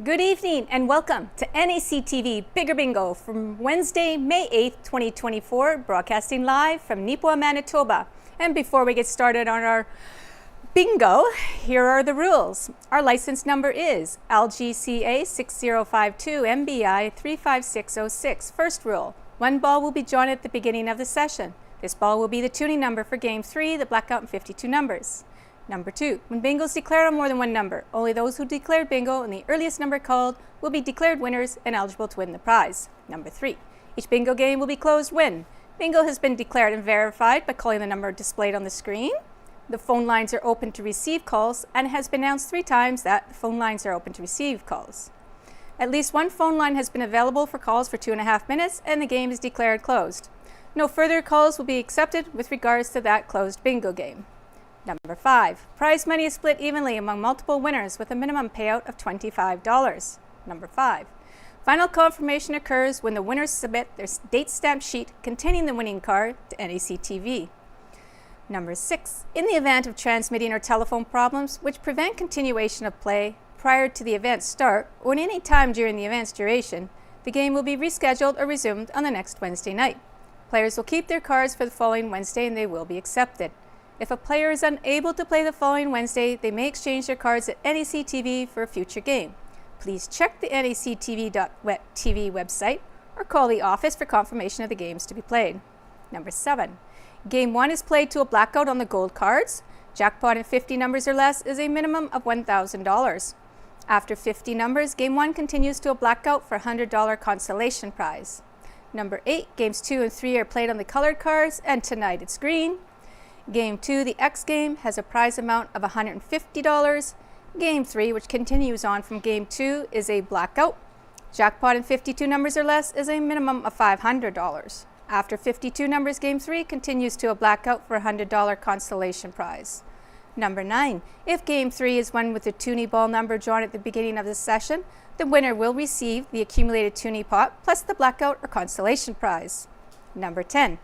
Good evening and welcome to NACTV Bigger Bingo from Wednesday, May 8th, 2024, broadcasting live from Nipawin, Manitoba. And before we get started on our bingo, here are the rules. Our license number is LGCA 6052 MBI 35606. First rule, one ball will be drawn at the beginning of the session. This ball will be the tuning number for Game 3, the blackout and 52 numbers. Number 2, when bingo is declared on more than one number, only those who declared bingo and the earliest number called will be declared winners and eligible to win the prize. Number 3, each bingo game will be closed when bingo has been declared and verified by calling the number displayed on the screen. The phone lines are open to receive calls, and it has been announced 3 times that the phone lines are open to receive calls. At least one phone line has been available for calls for 2.5 minutes, and the game is declared closed. No further calls will be accepted with regards to that closed bingo game. Number 5, prize money is split evenly among multiple winners with a minimum payout of $25. Number 5, final confirmation occurs when the winners submit their date stamp sheet containing the winning card to NACTV. Number 6, in the event of transmitting or telephone problems which prevent continuation of play prior to the event's start or at any time during the event's duration, the game will be rescheduled or resumed on the next Wednesday night. Players will keep their cards for the following Wednesday and they will be accepted. If a player is unable to play the following Wednesday, they may exchange their cards at NACTV for a future game. Please check the NACTV.TV website or call the office for confirmation of the games to be played. Number 7, Game 1 is played to a blackout on the gold cards. Jackpot in 50 numbers or less is a minimum of $1,000. After 50 numbers, Game 1 continues to a blackout for a $100 consolation prize. Number 8, Games 2 and 3 are played on the colored cards, and tonight it's green. Game 2, the X game, has a prize amount of $150. Game 3, which continues on from Game 2, is a blackout. Jackpot in 52 numbers or less is a minimum of $500. After 52 numbers, Game 3 continues to a blackout for a $100 consolation prize. Number 9, if Game 3 is won with the toonie ball number drawn at the beginning of the session, the winner will receive the accumulated toonie pot plus the blackout or consolation prize. Number 10,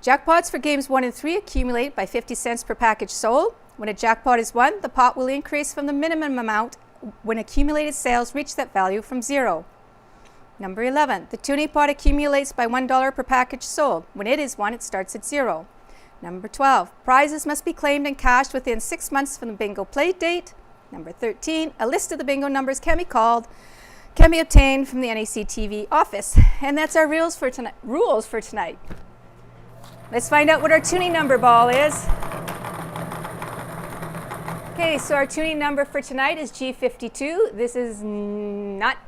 jackpots for Games 1 and 3 accumulate by 50 cents per package sold. When a jackpot is won, the pot will increase from the minimum amount when accumulated sales reach that value from 0. Number 11, the toonie pot accumulates by $1 per package sold. When it is won, it starts at 0. Number 12, prizes must be claimed and cashed within 6 months from the bingo play date. Number 13, a list of the bingo numbers can be obtained from the NACTV office. And that's our rules for tonight. Let's find out what our tuning number ball is. Okay, so our tuning number for tonight is G52. This is not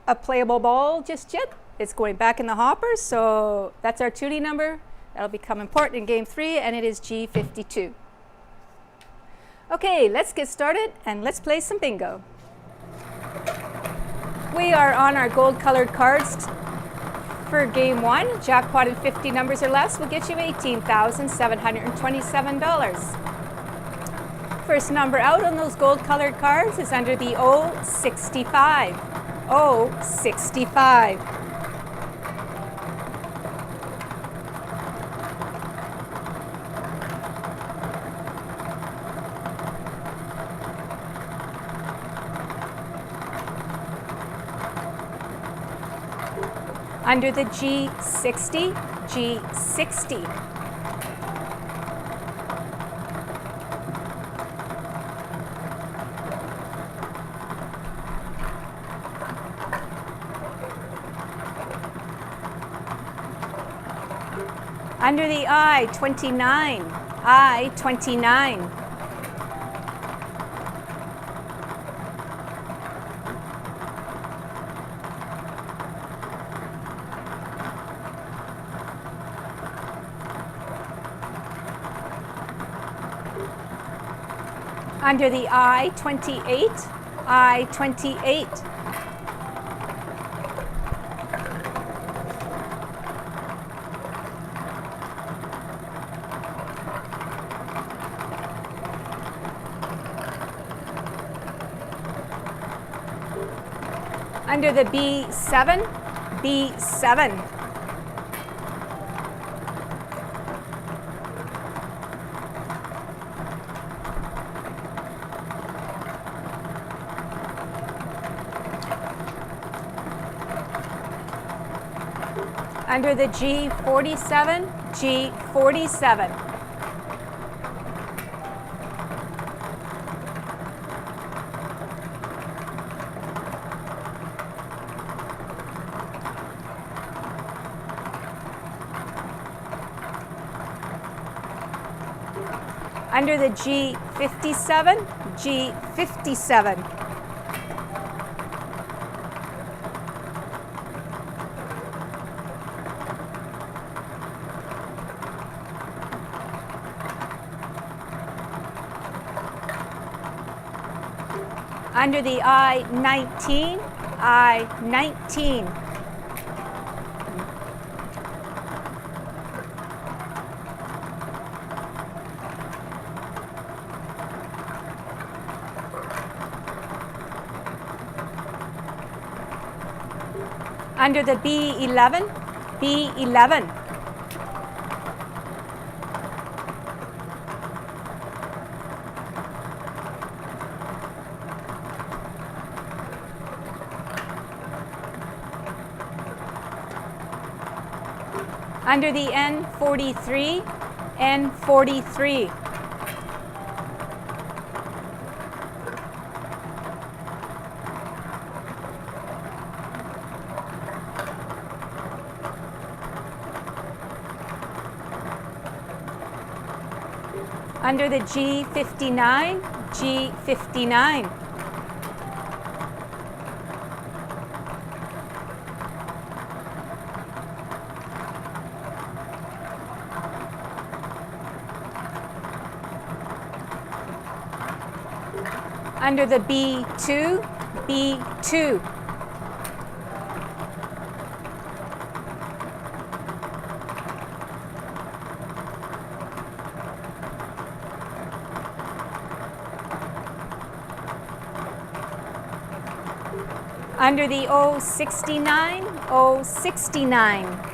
a playable ball just yet. It's going back in the hopper, so that's our tuning number. That'll become important in Game 3, and it is G52. Okay, let's get started and let's play some bingo. We are on our gold-colored cards. For Game 1, jackpot in 50 numbers or less will get you $18,727. First number out on those gold-colored cards is under the 065. 065. Under the G60, G60. Under the I-29, I-29. Under the I-28, I-28. Under the B7, B7. Under the G47, G47. Under the G57, G57. Under the I-19, I-19. Under the B11, B11. Under the N43, N43. Under the G59, G59. Under the B2, B2. Under the O69, O69.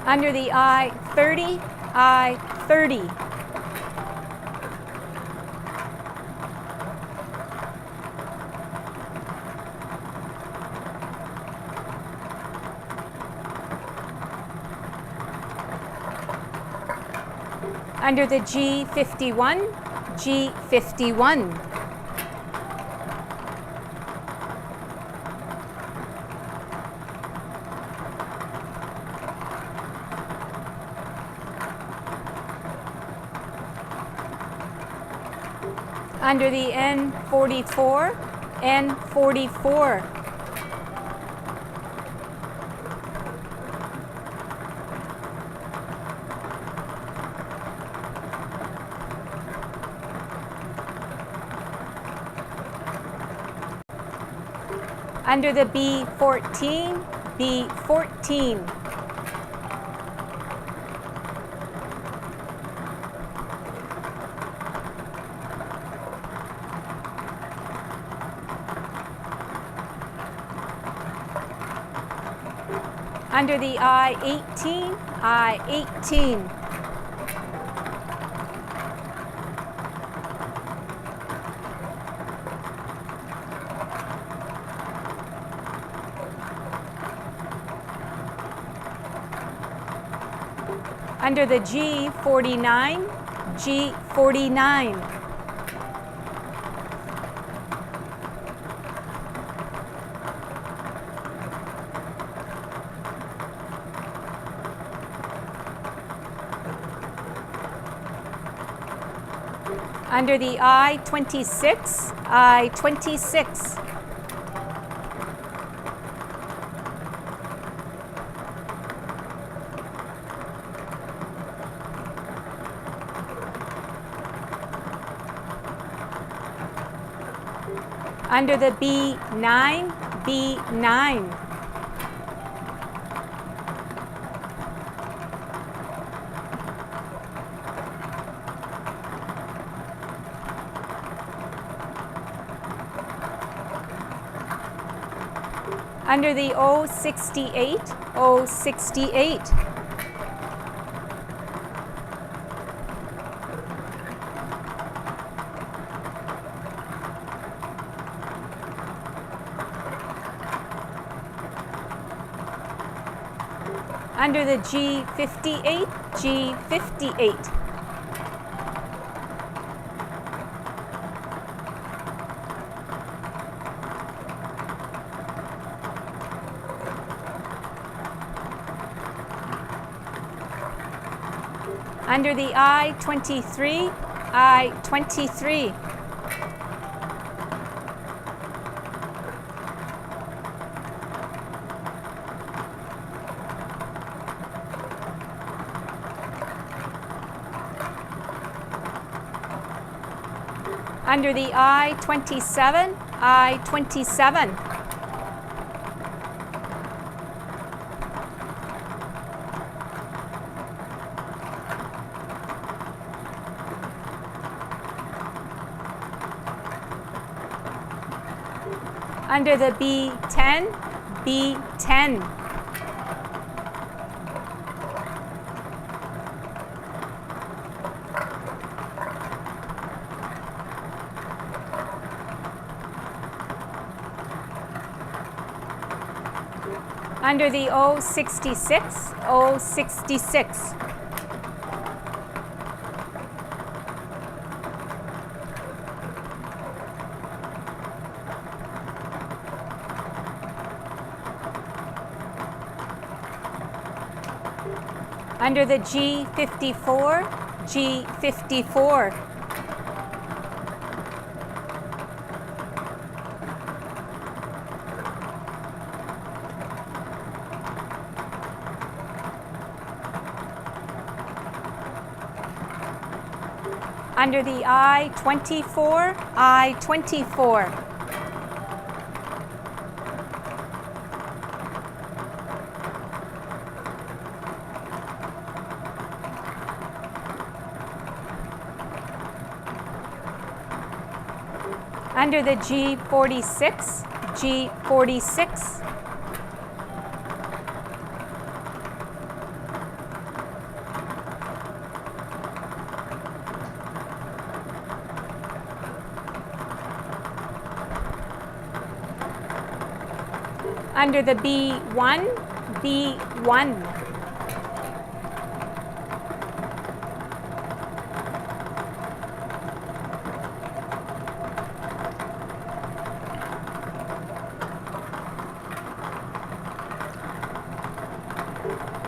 Under the I-30, I-30. Under the G51, G51. Under the N44, N44. Under the B14, B14. Under the I-18, I-18. Under the G49, G49. Under the I-26, I-26. Under the B9, B9. Under the O68, O68. Under the G58, G58. Under the I-23, I-23. Under the I-27, I-27. Under the B10, B10. Under the O66, O66. Under the G54, G54. Under the I-24, I-24. Under the G46, G46. Under the B1, B1.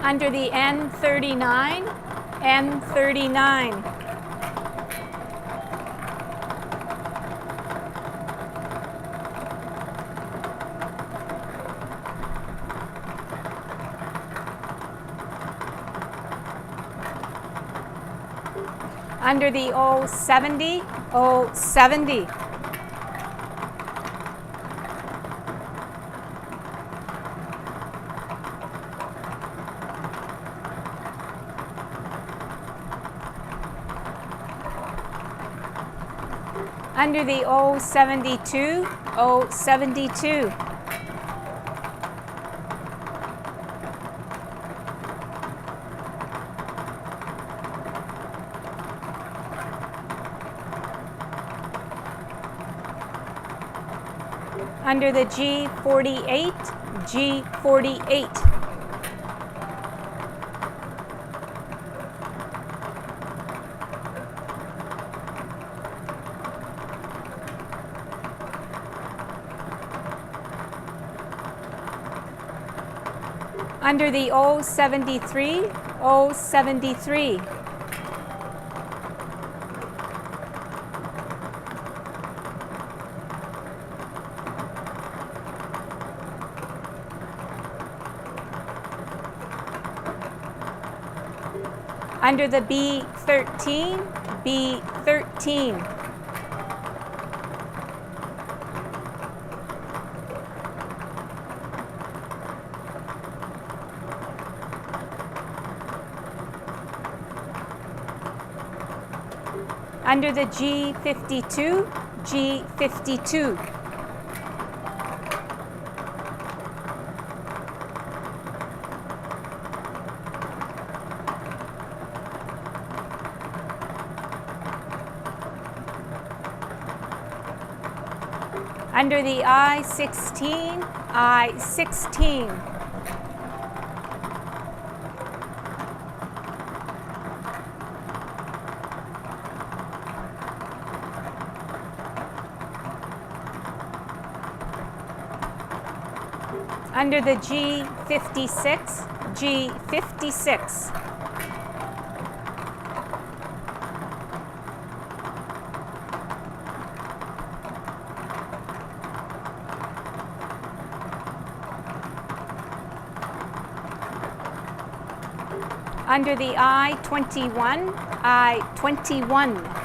Under the N39, N39. Under the O70, O70. Under the O72, O72. Under the G48, G48. Under the O73, O73. Under the B13, B13. Under the G52, G52. Under the I-16, I-16. Under the G56, G56. Under the I-21, I-21.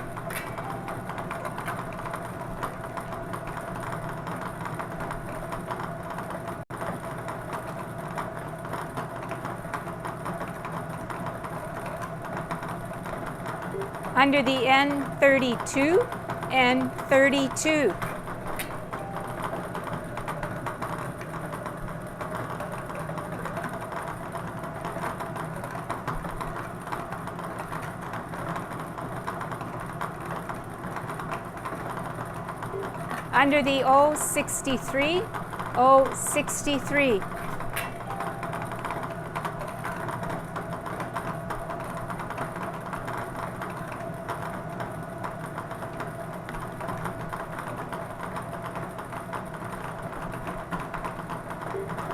Under the N32, N32. Under the O63, O63.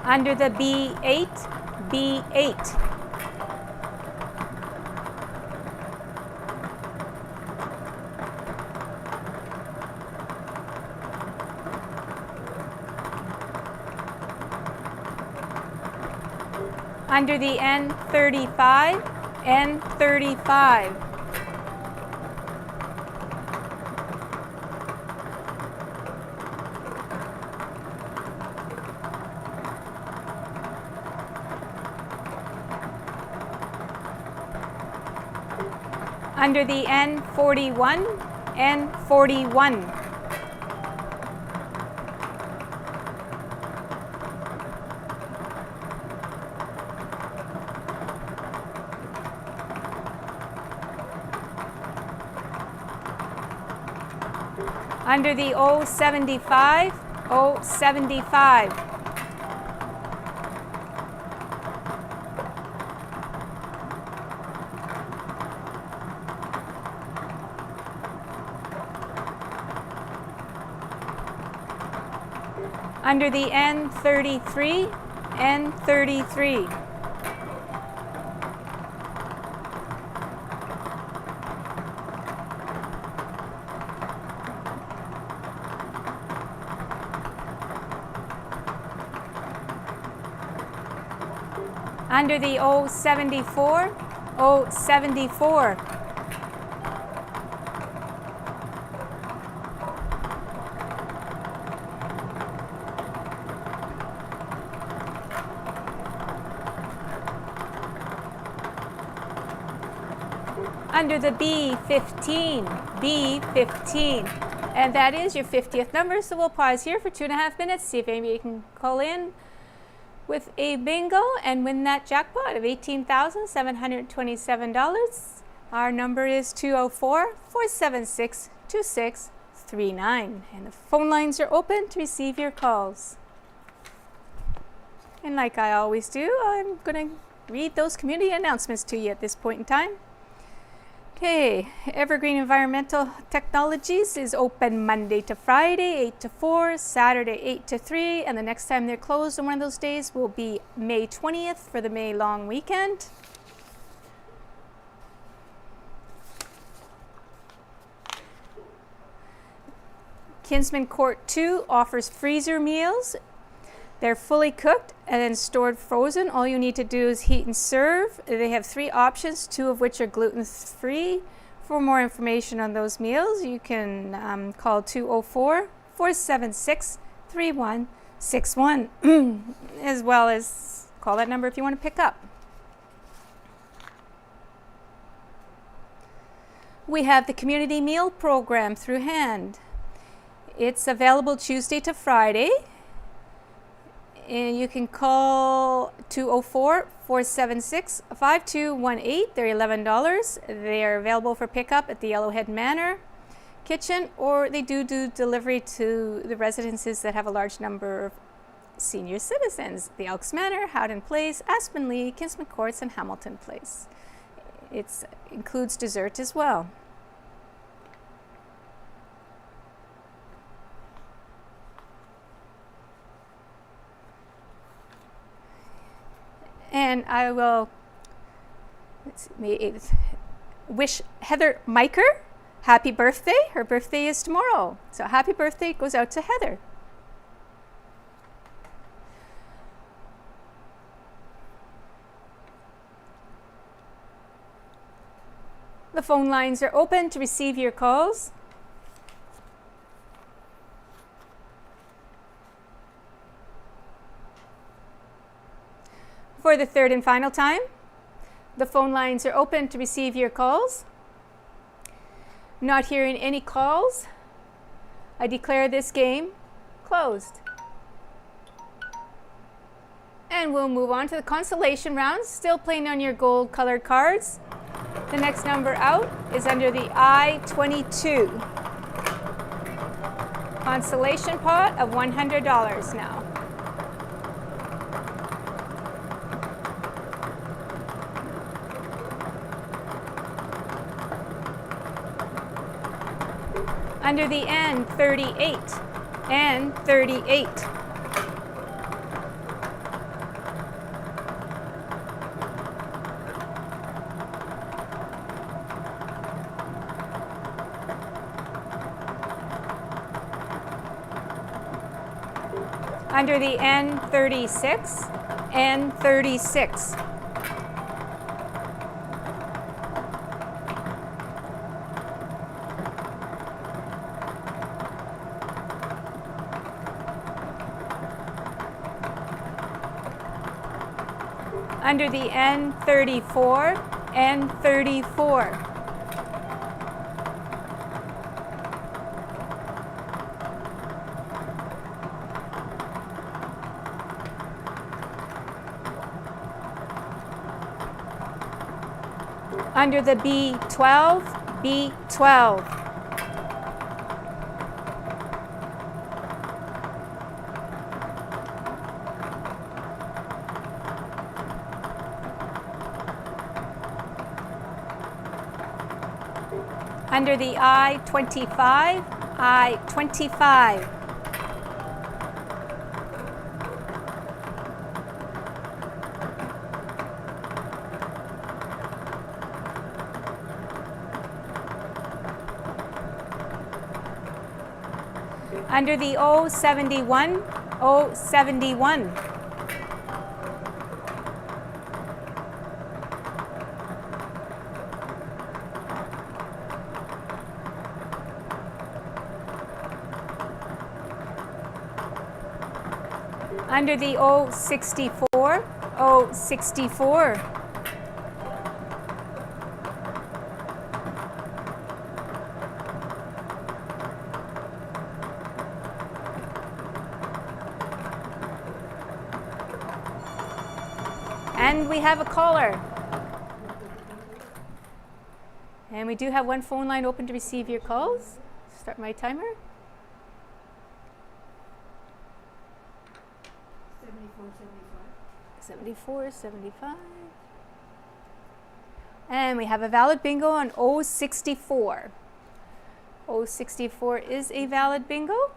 Under the B8, B8. Under the N35, N35. Under the N41, N41. Under the O75, O75. Under the N33, N33. Under the O74, O74. Under the B15, B15. And that is your 50th number, so we'll pause here for 2.5 minutes, see if anybody can call in with a bingo and win that jackpot of $18,727. Our number is 204-476-2639. And the phone lines are open to receive your calls. And like I always do, I'm going to read those community announcements to you at this point in time. Okay, Evergreen Environmental Technologies is open Monday to Friday, 8 to 4, Saturday, 8 to 3, and the next time they're closed on one of those days will be May 20th for the May long weekend. Kinsman Court 2 offers freezer meals. They're fully cooked and then stored frozen. All you need to do is heat and serve. They have 3 options, 2 of which are gluten-free. For more information on those meals, you can call 204-476-3161, as well as call that number if you want to pick up. We have the Community Meal Program through HAND. It's available Tuesday to Friday. And you can call 204-476-5218. They're $11. They're available for pickup at the Yellowhead Manor Kitchen, or they do delivery to the residences that have a large number of senior citizens. The Elks Manor, Howden Place, Aspen Lee, Kinsman Courts, and Hamilton Place. It includes dessert as well. And I will wish Heather Miker happy birthday. Her birthday is tomorrow. So happy birthday goes out to Heather. The phone lines are open to receive your calls. For the third and final time, the phone lines are open to receive your calls. Not hearing any calls, I declare this game closed. And we'll move on to the consolation round, still playing on your gold colored cards. The next number out is under the I-22. Consolation pot of $100 now. Under the N38, N38. Under the N36, N36. Under the N34, N34. Under the B12, B12. Under the I-25, I-25. Under the O71, O71. Under the O64, O64. And we have a caller. And we do have one phone line open to receive your calls. Start my timer. 7475. And we have a valid bingo on O64. O64 is a valid bingo.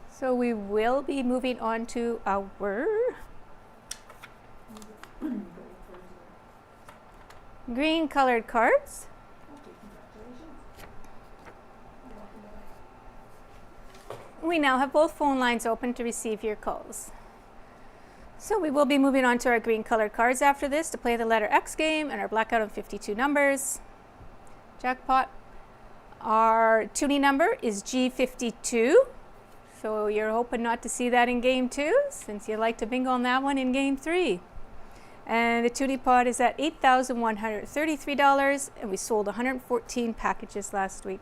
So we will be moving on to our green colored cards. We now have both phone lines open to receive your calls. So we will be moving on to our green colored cards after this to play the letter X game and our blackout of 52 numbers. Jackpot. Our tuning number is G52. So you're hoping not to see that in game 2 since you like to bingo on that one in game 3. And the tuning pot is at $8,133 and we sold 114 packages last week.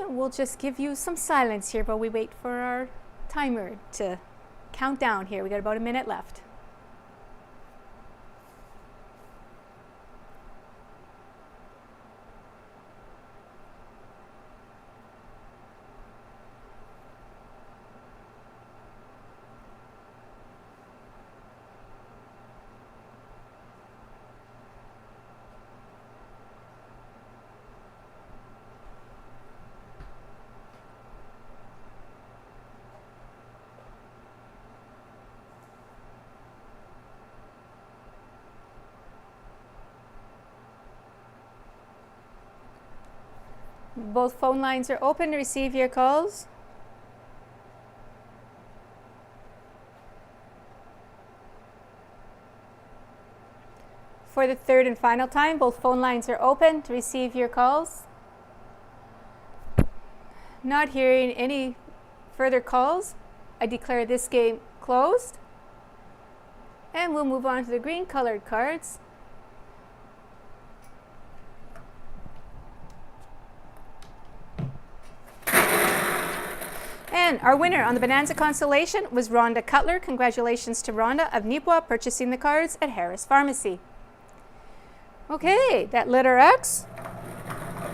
We'll just give you some silence here while we wait for our timer to count down here. We got about a minute left. Both phone lines are open to receive your calls. For the third and final time, both phone lines are open to receive your calls. Not hearing any further calls, I declare this game closed. And we'll move on to the green colored cards. And our winner on the Bonanza Constellation was Rhonda Cutler. Congratulations to Rhonda of Nipwa purchasing the cards at Harris Pharmacy. Okay, that letter X,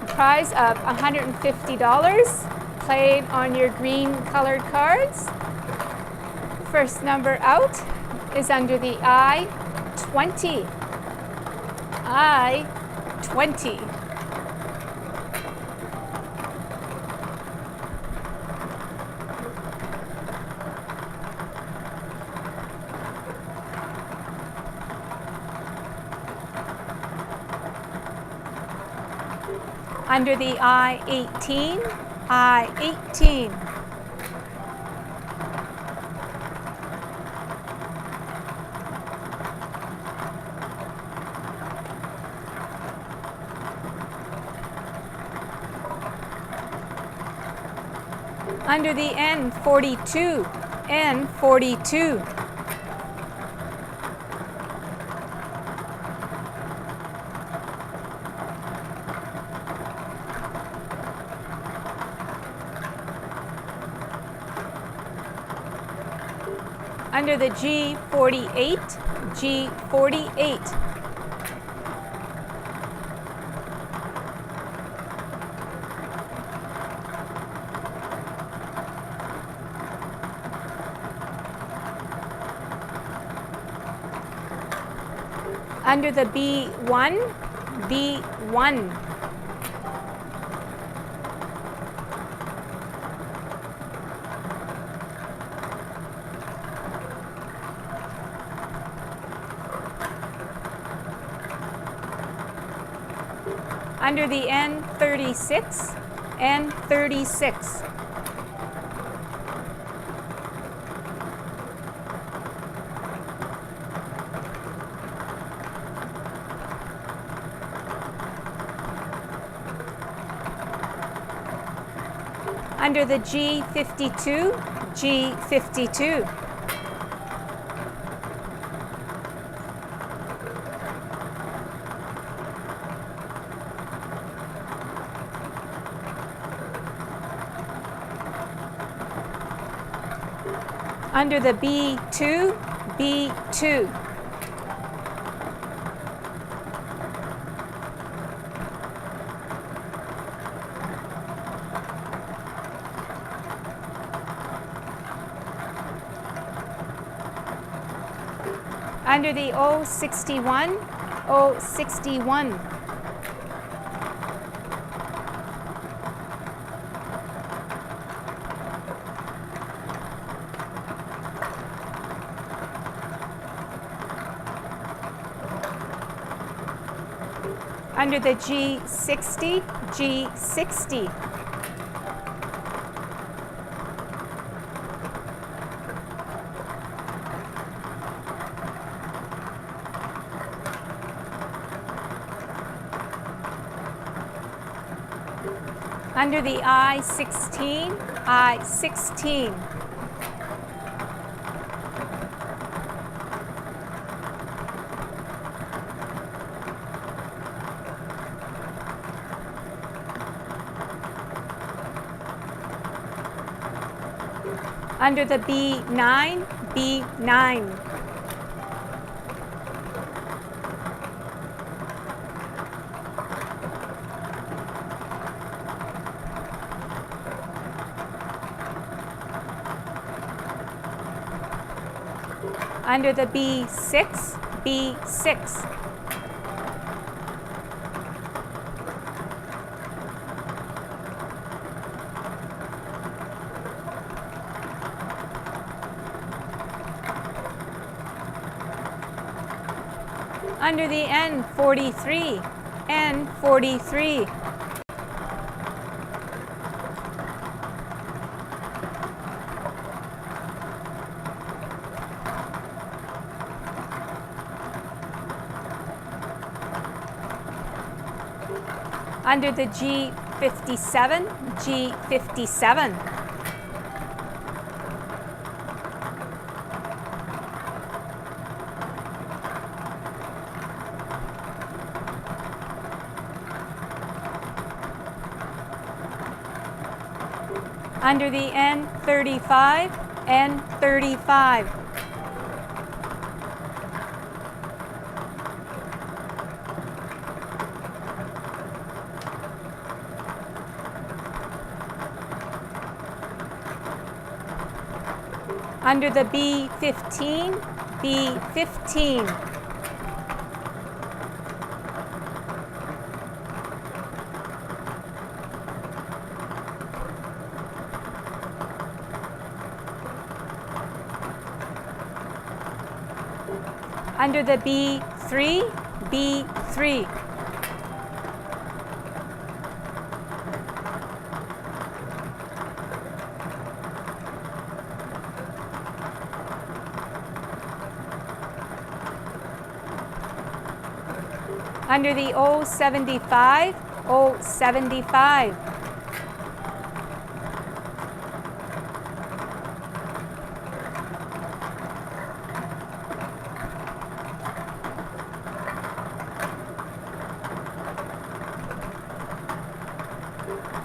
prize of $150 played on your green colored cards. First number out is under the I-20. I-20. Under the I-18, I-18. Under the N-42, N-42. Under the G48, G48. Under the B1, B1. Under the N36, N36. Under the G52, G52. Under the B2, B2. Under the O61, O61. Under the G60, G60. Under the I-16, I-16. Under the B9, B9. Under the B6, B6. Under the N43, N43. Under the G57, G57. Under the N35, N35. Under the B15, B15. Under the B3, B3. Under the O75, O75.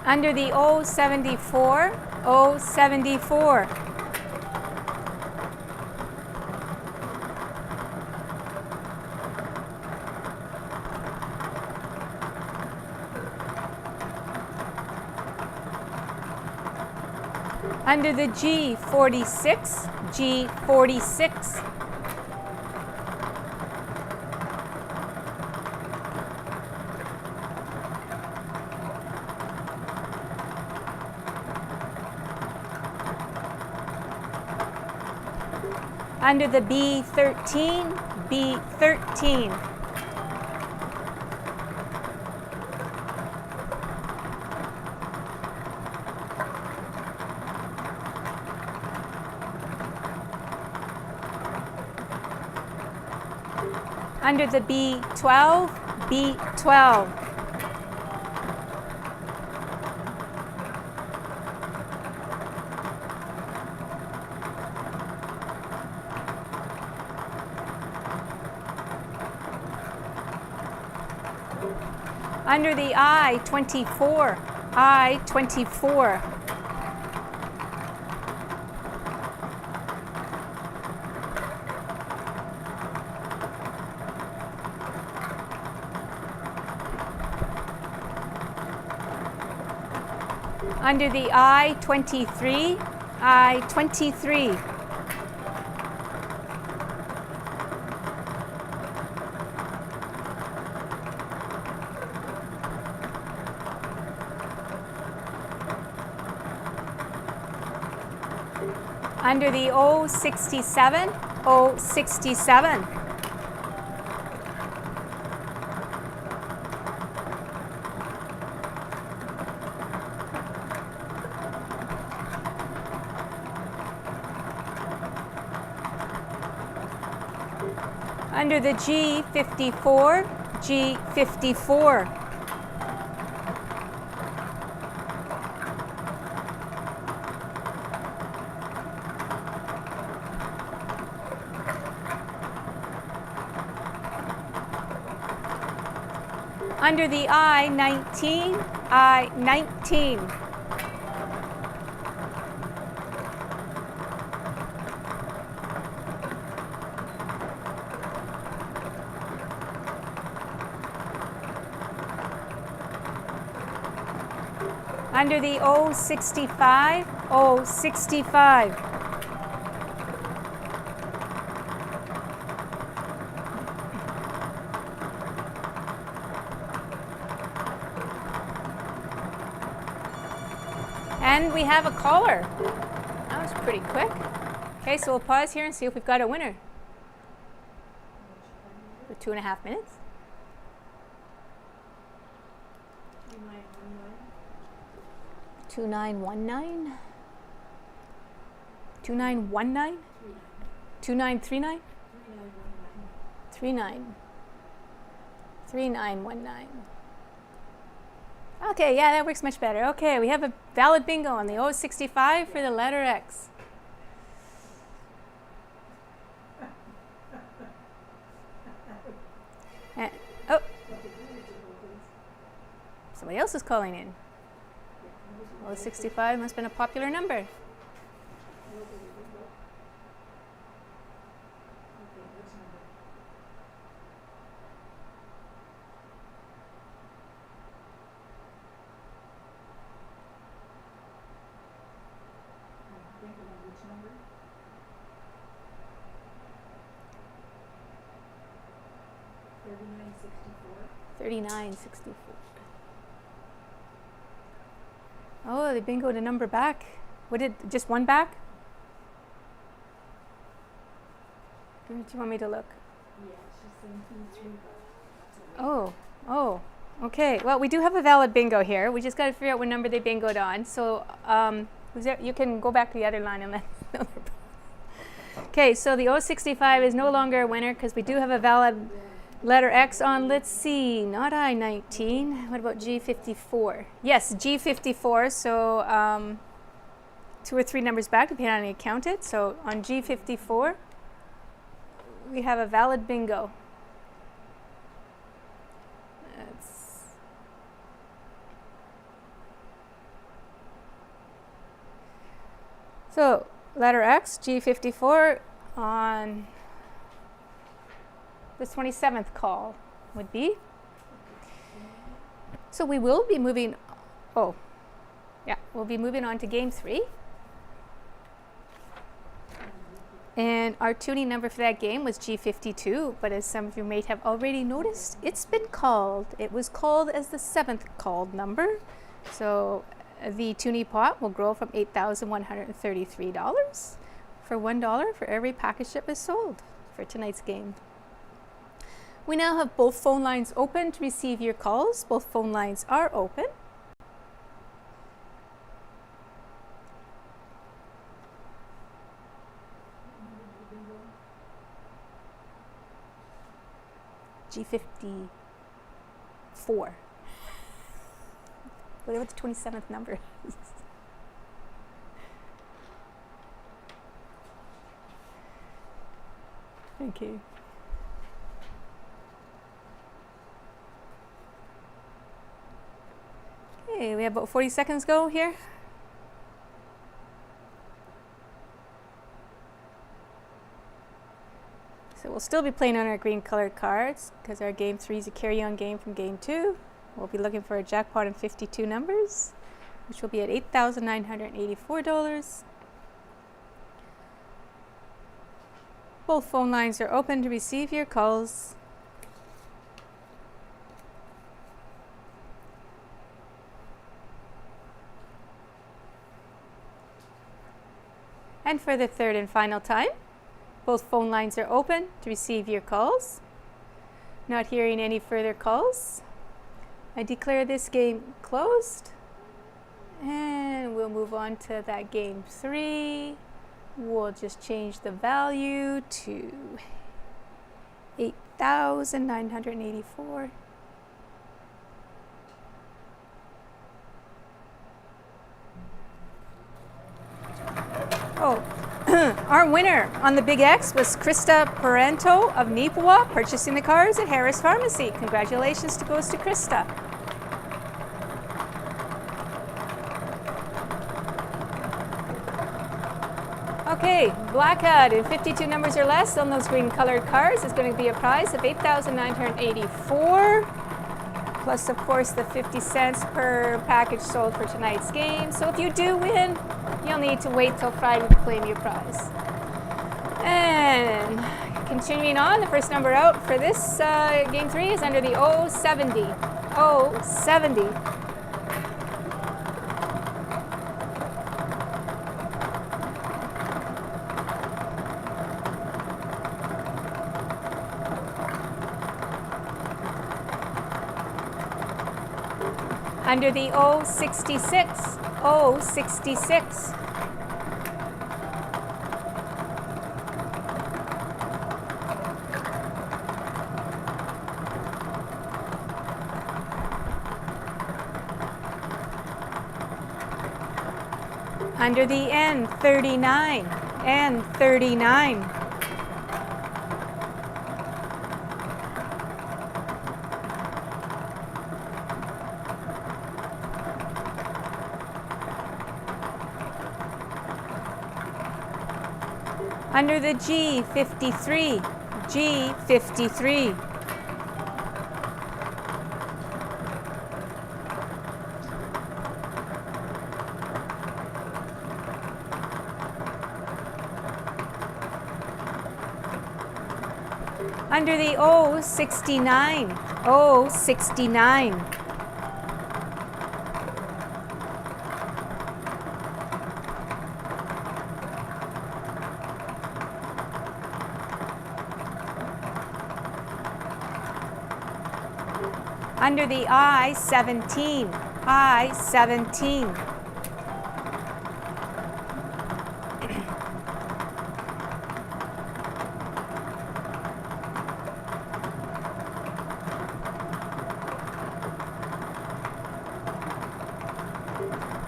Under the O74, O74. Under the G46, G46. Under the B13, B13. Under the B12, B12. Under the I-24, I-24. Under the I-23, I-23. Under the O67, O67. Under the G54, G54. Under the I-19, I-19. Under the O65, O65. And we have a caller. That was pretty quick. Okay, so we'll pause here and see if we've got a winner. For 2.5 minutes. 2919. 2919. 2939. 3919. Okay, yeah, that works much better. Okay, we have a valid bingo on the 065 for the letter X. Oh, somebody else is calling in. 065 must have been a popular number. number? 3964. Oh, they bingoed a number back. What did, just one back? Where do you want me to look? Yeah, she's saying 3, Oh, okay. Well, we do have a valid bingo here. We just got to figure out what number they bingoed on. So you can go back to the other line and let us know. Okay, so the 065 is no longer a winner because we do have a valid letter X on, let's see, not I-19. What about G54? Yes, G54. So 2 or 3 numbers back, depending on how you count it. So on G54, we have a valid bingo. So letter X, G54 on the 27th call would be. So we will be moving, we'll be moving on to game 3. And our tuning number for that game was G52, but as some of you may have already noticed, it's been called. It was called as the 7th called number. So the toonie pot will grow from $8,133 for $1 for every package that was sold for tonight's game. We now have both phone lines open to receive your calls. Both phone lines are open. G54. Whatever the 27th number is. Thank you. Okay, we have about 40 seconds go here. So we'll still be playing on our green colored cards because our game 3 is a carry-on game from game 2. We'll be looking for a jackpot in 52 numbers, which will be at $8,984. Both phone lines are open to receive your calls. And for the third and final time, both phone lines are open to receive your calls. Not hearing any further calls, I declare this game closed, and we'll move on to that game 3. We'll just change the value to $8,984. Our winner on the Big X was Krista Parento of Nipawa, purchasing the cards at Harris Pharmacy. Congratulations goes to Krista. Okay, blackout in 52 numbers or less on those green colored cards is going to be a prize of $8,984, plus of course the 50 cents per package sold for tonight's game. So if you do win, you'll need to wait till Friday to claim your prize. And continuing on, the first number out for this game 3 is under the 070. 070. Under the 066. 066. Under the N, 39, N, 39. Under the G, 53, G, 53. Under the O, 69, O, 69. Under the I, 17, I, 17.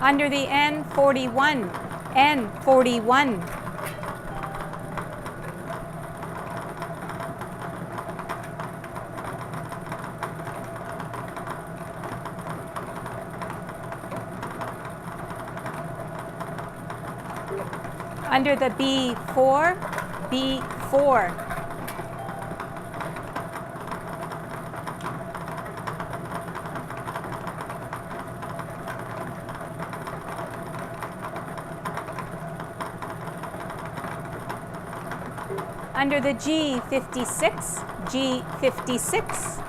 Under the N, 41, N, 41. Under the B, 4, B, 4. Under the G, 56, G, 56.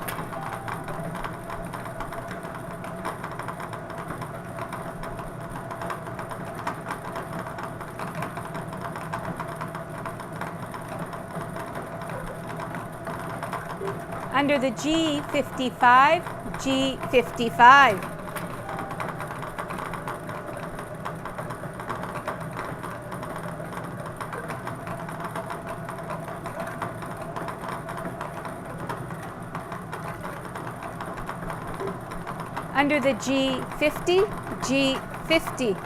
Under the G, 55, G, 55. Under the G, 50, G, 50.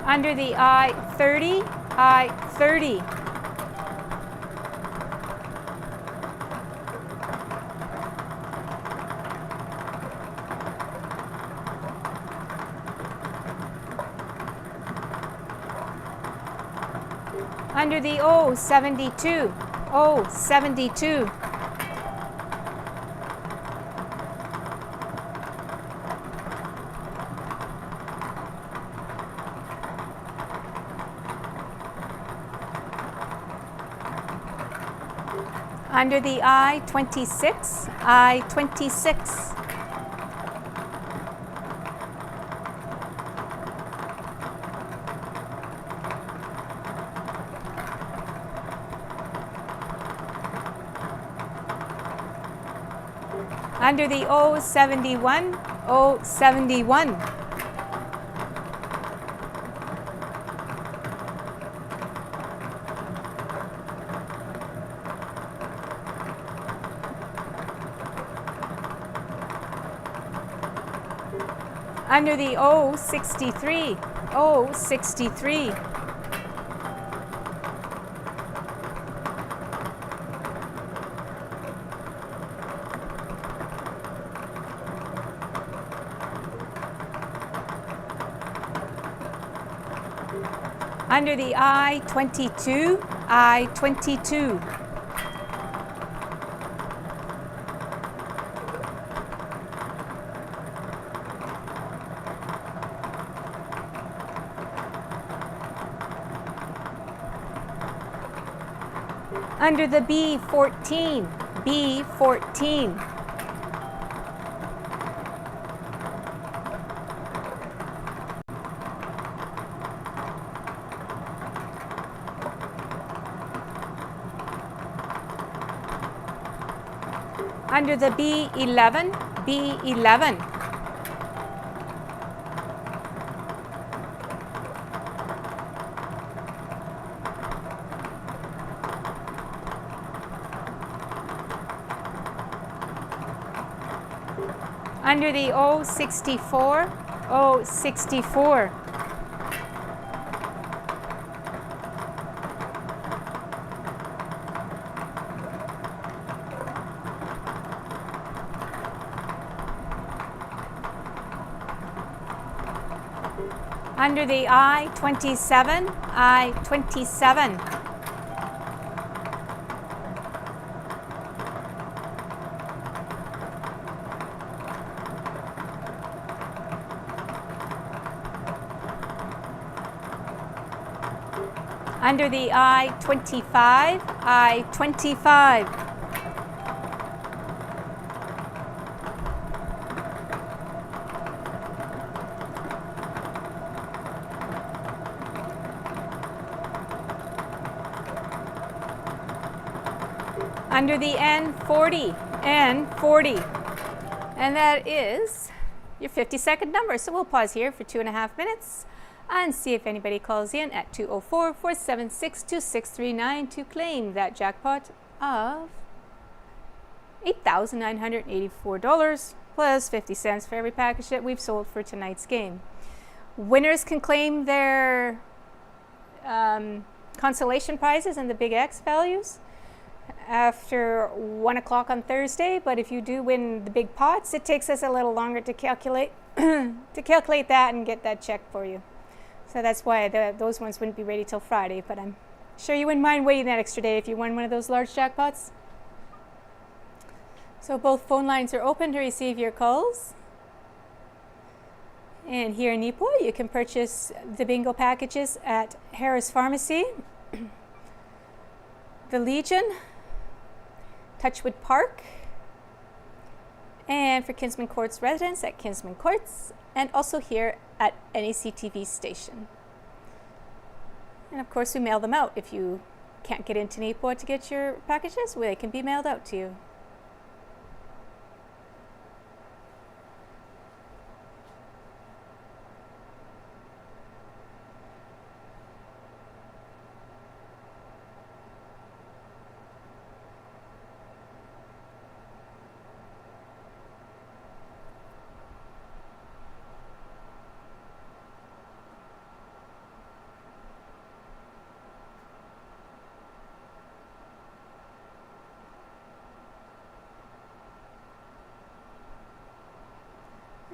Under the I, 30, I, 30. Under the O, 72, O, 72. Under the I, 26, I, 26. Under the O, 71, O, 71. Under the O, 63, O, 63. Under the I, 22, I, 22. Under the B, 14, B, 14. Under the B, 11, B, 11. Under the O64, O64. Under the I-27, I-27. Under the I-25, I-25. Under the N40, N40. And that is your 50-second number. So we'll pause here for 2.5 minutes and see if anybody calls in at 204-476-2639 to claim that jackpot of $8,984 plus 50 cents for every package that we've sold for tonight's game. Winners can claim their consolation prizes and the big X values after 1 o'clock on Thursday, but if you do win the big pots, it takes us a little longer to calculate that and get that check for you. So that's why those ones wouldn't be ready till Friday, but I'm sure you wouldn't mind waiting that extra day if you won one of those large jackpots. So both phone lines are open to receive your calls. And here in Nipo, you can purchase the bingo packages at Harris Pharmacy, the Legion, Touchwood Park, and for Kinsman Courts residents at Kinsman Courts, and also here at NACTV station. And of course we mail them out. If you can't get into Nipo to get your packages, they can be mailed out to you.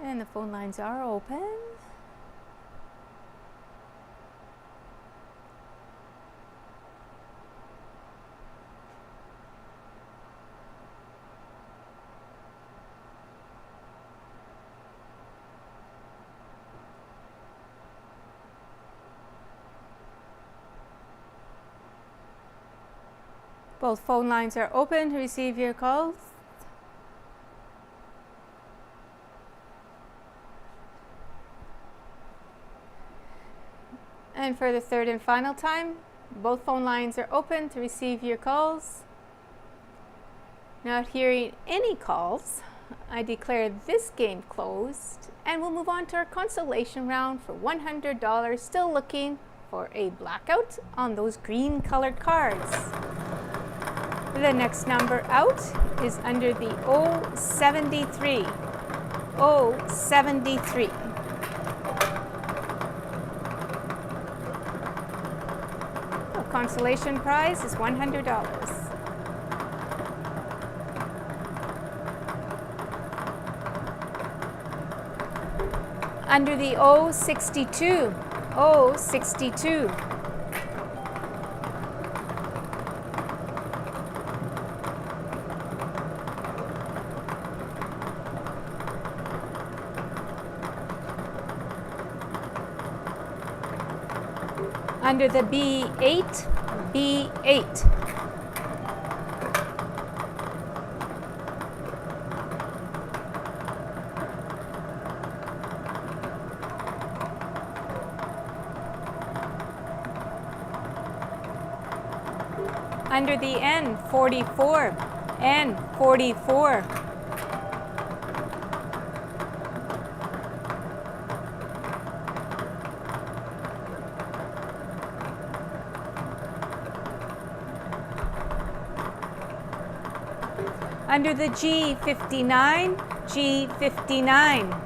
And the phone lines are open. Both phone lines are open to receive your calls. And for the third and final time, both phone lines are open to receive your calls. Not hearing any calls, I declare this game closed, and we'll move on to our consolation round for $100, still looking for a blackout on those green colored cards. The next number out is under the O73. O73. Consolation prize is $100. Under the O62, O62. Under the B8, B8. Under the N44, N44. Under the G59, G59.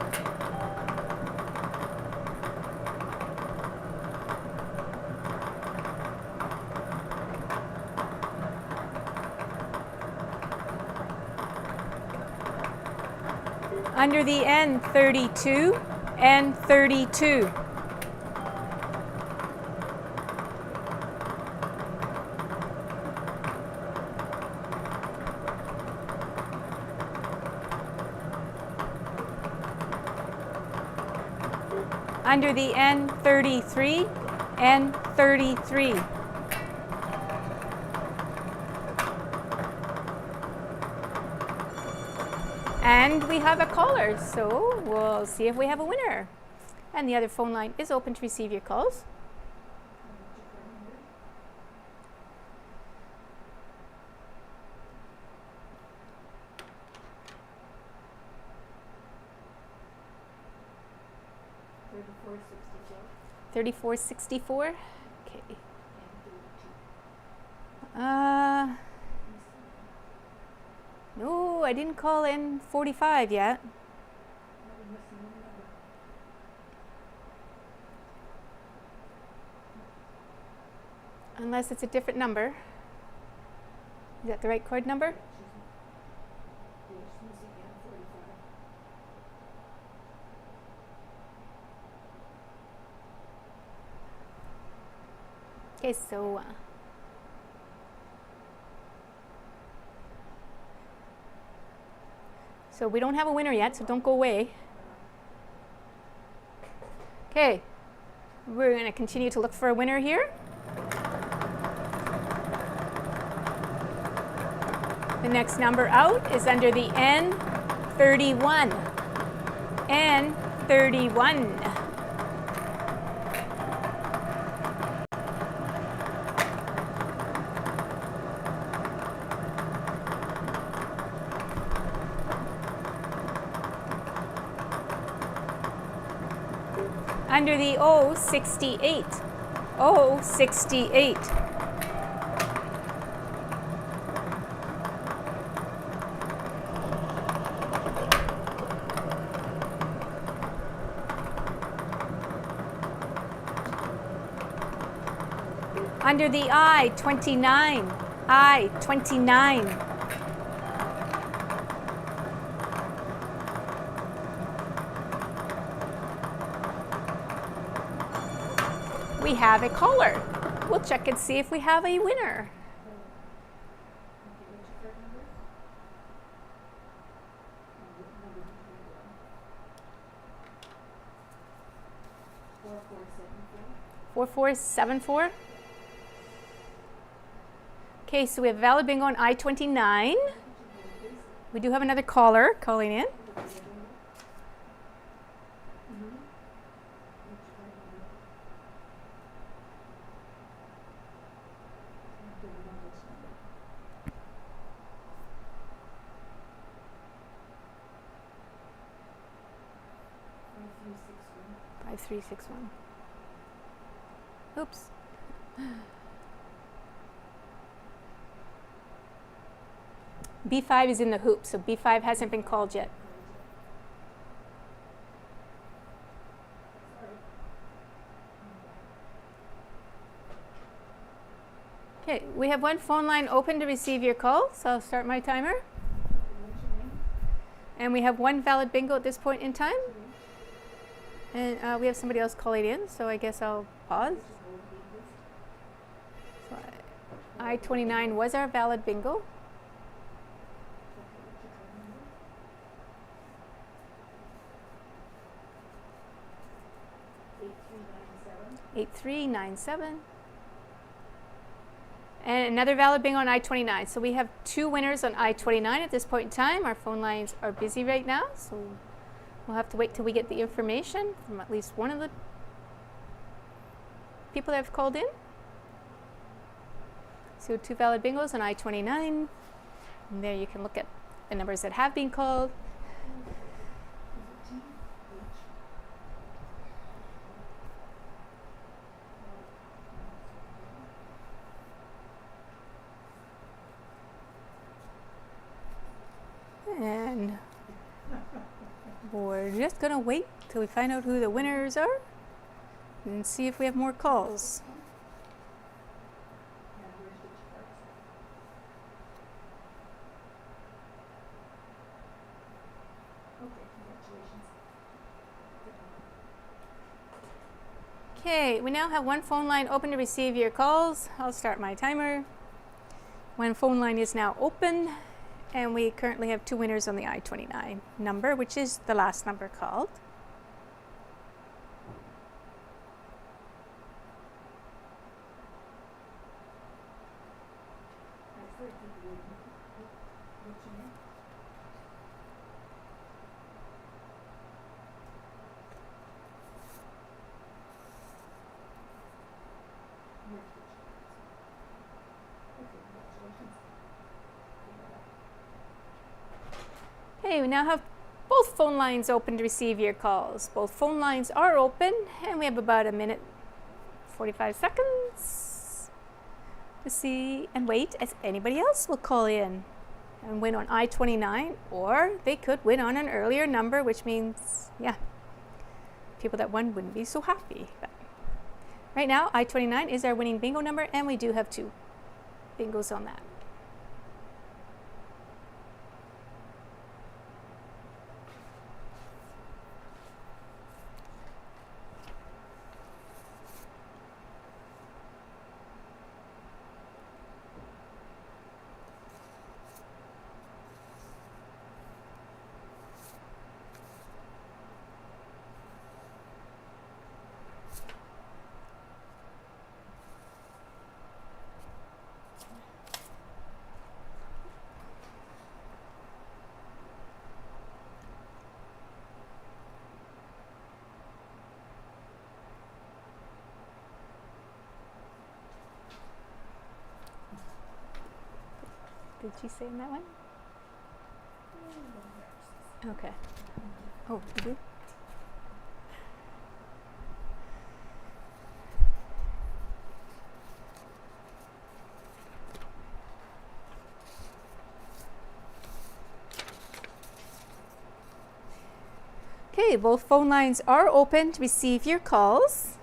Under the N, 32, N32. Under the N33, N33. And we have a caller, so we'll see if we have a winner. And the other phone line is open to receive your calls. $34.64. Okay. No, I didn't call in 45 yet. Unless it's a different number. Is that the right card number? Okay, so we don't have a winner yet, so don't go away. Okay, we're going to continue to look for a winner here. The next number out is under the N31. N31. Under the O68. O68. Under the I29. I29. We have a caller. We'll check and see if we have a winner. Four, 4474. Okay, so we have valid bingo on I-29. We do have another caller calling in. Five, 3, 6, 1. Oops. B5 is in the hoop, so B5 hasn't been called yet. Okay, we have one phone line open to receive your call, so I'll start my timer. And we have one valid bingo at this point in time. And we have somebody else calling in, so I guess I'll pause. So I-29 was our valid bingo. 8397. And another valid bingo on I-29. So we have two winners on I-29 at this point in time. Our phone lines are busy right now, so we'll have to wait till we get the information from at least one of the people that have called in. So two valid bingos on I-29. And there you can look at the numbers that have been called. And we're just going to wait till we find out who the winners are and see if we have more calls. Okay, we now have one phone line open to receive your calls. I'll start my timer. One phone line is now open, and we currently have 2 winners on the I-29 number, which is the last number called. Okay, we now have both phone lines open to receive your calls. Both phone lines are open, and we have about a minute, 45 seconds to see and wait as anybody else will call in and win on I-29, or they could win on an earlier number, which means, yeah, people that won wouldn't be so happy. But right now, I-29 is our winning bingo number, and we do have 2 bingos on that. Did she say in that one? Okay. Oh, did you? Okay, both phone lines are open to receive your calls.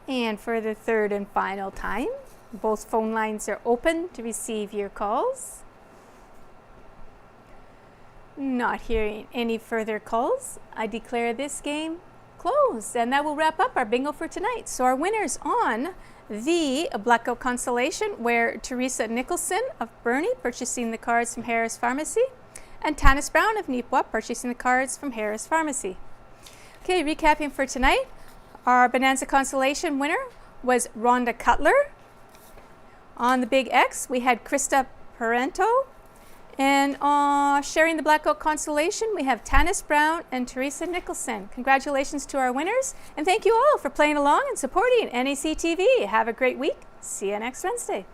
And for the third and final time, both phone lines are open to receive your calls. Not hearing any further calls, I declare this game closed. And that will wrap up our bingo for tonight. So our winners on the Blackout Constellation were Teresa Nicholson of Burnie, purchasing the cards from Harris Pharmacy, and Tanis Brown of Neepawa, purchasing the cards from Harris Pharmacy. Okay, recapping for tonight. Our Bonanza Constellation winner was Rhonda Cutler. On the Big X, we had Krista Parento. And sharing the Blackout Constellation, we have Tanis Brown and Teresa Nicholson. Congratulations to our winners, and thank you all for playing along and supporting NACTV. Have a great week. See you next Wednesday.